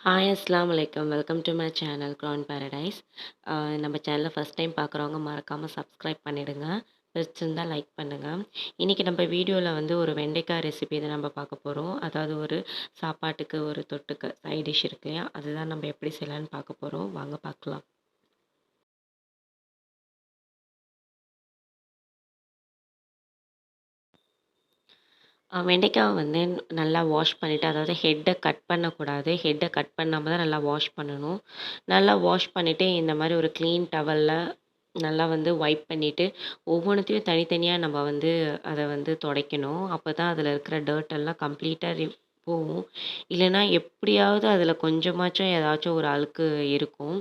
Hi அஸ்ஸலாமு அலைக்கும். Welcome to my channel crown paradise. நம்ம சேனலை ஃபஸ்ட் டைம் பார்க்குறவங்க மறக்காமல் சப்ஸ்கிரைப் பண்ணிவிடுங்க. பிடிச்சிருந்தால் லைக் பண்ணுங்கள். இன்றைக்கி நம்ம வீடியோவில் வந்து ஒரு வெண்டைக்காய் ரெசிபி தான் நம்ம பார்க்க போகிறோம். அதாவது ஒரு சாப்பாட்டுக்கு ஒரு தொட்டுக்க சைட் டிஷ் இருக்கு இல்லையா, அதுதான் நம்ம எப்படி செய்யலான்னு பார்க்க போகிறோம். வாங்க பார்க்கலாம். வெண்டைக்காவை வந்து நல்லா வாஷ் பண்ணிவிட்டு, அதாவது ஹெட்டை கட் பண்ணக்கூடாது. ஹெட்டை கட் பண்ணாமல் தான் நல்லா வாஷ் பண்ணணும். நல்லா வாஷ் பண்ணிவிட்டு இந்த மாதிரி ஒரு க்ளீன் டவலில் நல்லா வந்து வைப் பண்ணிவிட்டு ஒவ்வொன்றுத்தையும் தனித்தனியாக நம்ம வந்து அதை வந்து துடைக்கணும். அப்போ தான் அதில் இருக்கிற டர்ட் எல்லாம் கம்ப்ளீட்டாக போகும். இல்லைன்னா எப்படியாவது அதில் கொஞ்சமாச்சும் ஏதாச்சும் ஒரு அழுக்கு இருக்கும்.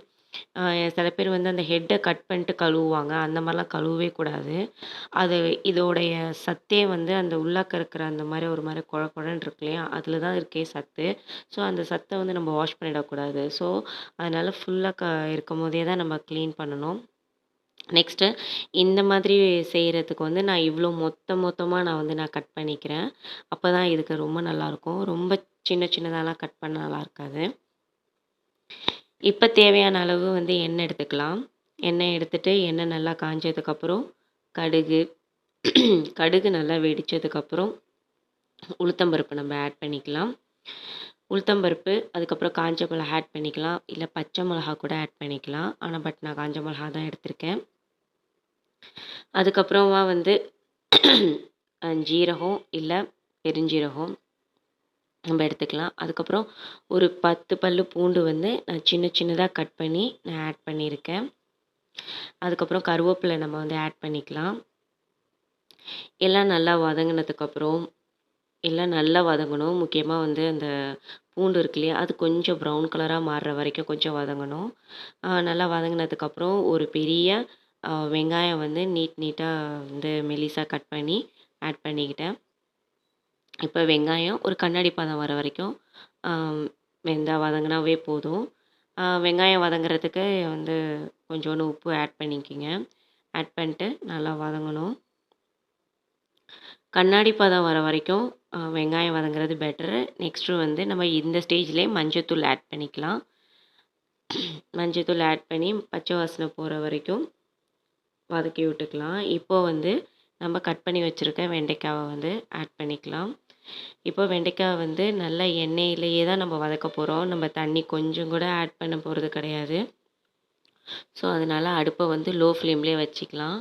சில பேர் வந்து அந்த ஹெட்டை கட் பண்ணிட்டு கழுவுவாங்க. அந்த மாதிரிலாம் கழுவவே கூடாது. அது இதோடைய சத்தே வந்து அந்த உள்ளாக்க இருக்கிற அந்த மாதிரி ஒரு மாதிரி கொழ கொழன்னு இருக்கு இல்லையா, அதில தான் இருக்கே சத்து. ஸோ அந்த சத்தை வந்து நம்ம வாஷ் பண்ணிடக்கூடாது. ஸோ அதனால் ஃபுல்லாக இருக்கும்போதே தான் நம்ம க்ளீன் பண்ணணும். நெக்ஸ்ட்டு இந்த மாதிரி செய்கிறதுக்கு வந்து நான் இவ்வளோ மொத்தமாக நான் கட் பண்ணிக்கிறேன். அப்போ தான் இதுக்கு ரொம்ப நல்லாயிருக்கும். ரொம்ப சின்ன சின்னதாலாம் கட் பண்ண நல்லா இருக்காது. இப்போ தேவையான அளவு வந்து எண்ணெய் எடுத்துக்கலாம். எண்ணெய் எடுத்துட்டு எண்ணெய் நல்லா காஞ்சதுக்கப்புறம் கடுகு கடுகு நல்லா வெடித்ததுக்கப்புறம் உளுத்தம்பருப்பு நம்ம ஆட் பண்ணிக்கலாம். உளுத்தம்பருப்பு அதுக்கப்புறம் காஞ்ச மிளகா ஆட் பண்ணிக்கலாம். இல்லை பச்சை மிளகா கூட ஆட் பண்ணிக்கலாம். ஆனால் நான் காஞ்ச மிளகா தான் எடுத்திருக்கேன். அதுக்கப்புறமா வந்து ஜீரகம் இல்லை பெருஞ்சீரகம் நம்ம எடுத்துக்கலாம். அதுக்கப்புறம் ஒரு 10 பல்லு பூண்டு வந்து நான் சின்ன சின்னதாக கட் பண்ணி நான் ஆட் பண்ணியிருக்கேன். அதுக்கப்புறம் கருவேப்பிலை நம்ம வந்து ஆட் பண்ணிக்கலாம். எல்லாம் நல்லா வதங்கினதுக்கப்புறம் எல்லாம் நல்லா வதங்கணும். முக்கியமாக வந்து அந்த பூண்டு இருக்கு இல்லையா, அது கொஞ்சம் ப்ரௌன் கலராக மாறுற வரைக்கும் கொஞ்சம் வதங்கணும். நல்லா வதங்கினதுக்கப்புறம் ஒரு பெரிய வெங்காயம் வந்து நீட்டாக வந்து மெலிசாக கட் பண்ணி ஆட் பண்ணிக்கிட்டேன். இப்போ வெங்காயம் ஒரு கண்ணாடி பதம் வர வரைக்கும் வதங்கினாவே போதும். வெங்காயம் வதங்குறதுக்கு வந்து கொஞ்சோண்டு உப்பு ஆட் பண்ணிக்கோங்க. ஆட் பண்ணிட்டு நல்லா வதங்கணும். கண்ணாடி பதம் வர வரைக்கும் வெங்காயம் வதங்குறது பெட்டரு. நெக்ஸ்ட்டு வந்து நம்ம இந்த ஸ்டேஜ்லேயே மஞ்சத்தூள் ஆட் பண்ணிக்கலாம். மஞ்சத்தூள் ஆட் பண்ணி பச்சை வாசனை போகிற வரைக்கும் வதக்கி விட்டுக்கலாம். இப்போது வந்து நம்ம கட் பண்ணி வச்சுருக்க வெண்டைக்காவை வந்து ஆட் பண்ணிக்கலாம். இப்போ வெண்டைக்காய் வந்து நல்லா எண்ணெயிலேயே தான் நம்ம வதக்க போகிறோம். நம்ம தண்ணி கொஞ்சம் கூட ஆட் பண்ண போகிறது கிடையாது. ஸோ அதனால் அடுப்பை வந்து லோ ஃப்ளேம்லேயே வச்சுக்கலாம்.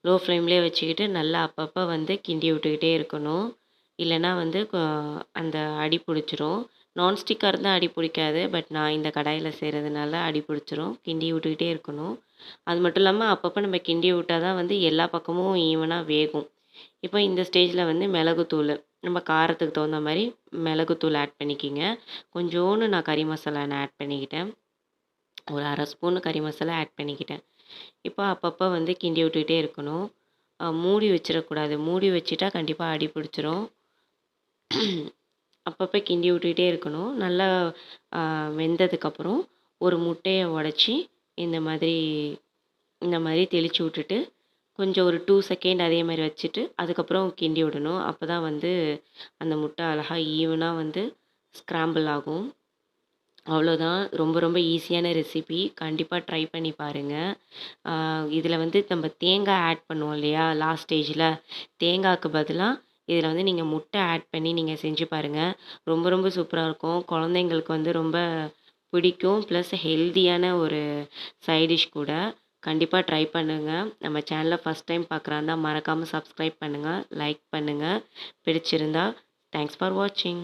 லோ ஃப்ளேம்லேயே வச்சுக்கிட்டு நல்லா அப்பப்போ வந்து கிண்டி விட்டுக்கிட்டே இருக்கணும். இல்லைன்னா வந்து அந்த அடி பிடிச்சிரும். நான்ஸ்டிக்காக இருந்தால் அடி பிடிக்காது. பட் நான் இந்த கடாயில் செய்கிறதுனால அடி பிடிச்சிரும். கிண்டி விட்டுக்கிட்டே இருக்கணும். அது மட்டும் இல்லாமல் அப்பப்போ நம்ம கிண்டி விட்டால் தான் வந்து எல்லா பக்கமும் ஈவனாக வேகும். இப்போ இந்த ஸ்டேஜில் வந்து மிளகுத்தூள் நம்ம காரத்துக்கு தகுந்த மாதிரி மிளகுத்தூள் ஆட் பண்ணிக்கிங்க. கொஞ்சோண்டு நான் கறி மசாலா நான் ஆட் பண்ணிக்கிட்டேன். ஒரு 1/2 ஸ்பூன் கறி மசாலா ஆட் பண்ணிக்கிட்டேன். இப்போ அப்பப்போ வந்து கிண்டி விட்டுக்கிட்டே இருக்கணும். மூடி வச்சிடக்கூடாது. மூடி வச்சுட்டா கண்டிப்பாக அடி பிடிச்சிரும். அப்பப்போ கிண்டி விட்டுக்கிட்டே இருக்கணும். நல்லா வெந்ததுக்கப்புறம் ஒரு முட்டையை உடச்சி இந்த மாதிரி தெளித்து விட்டுட்டு கொஞ்சம் ஒரு 2 செகண்ட் அதே மாதிரி வச்சுட்டு அதுக்கப்புறம் கிண்டி விடணும். அப்போ தான் வந்து அந்த முட்டை அழகாக ஈவனாக வந்து ஸ்க்ராம்பிள் ஆகும். அவ்வளோதான். ரொம்ப ரொம்ப ஈஸியான ரெசிபி. கண்டிப்பாக ட்ரை பண்ணி பாருங்கள். இதில் வந்து நம்ம தேங்காய் ஆட் பண்ணுவோம் இல்லையா லாஸ்ட் ஸ்டேஜில், தேங்காய்க்கு பதிலாக இதில் வந்து நீங்கள் முட்டை ஆட் பண்ணி நீங்கள் செஞ்சு பாருங்கள். ரொம்ப ரொம்ப சூப்பராக இருக்கும். குழந்தைங்களுக்கு வந்து ரொம்ப பிடிக்கும். ப்ளஸ் ஹெல்தியான ஒரு சைட் டிஷ் கூட. கண்டிப்பாக ட்ரை பண்ணுங்கள். நம்ம சேனலை ஃபஸ்ட் டைம் பார்க்குறாருந்தா மறக்காமல் சப்ஸ்கிரைப் பண்ணுங்கள், லைக் பண்ணுங்கள். பிடிச்சிருந்தா தேங்க்ஸ் ஃபார் வாட்சிங்.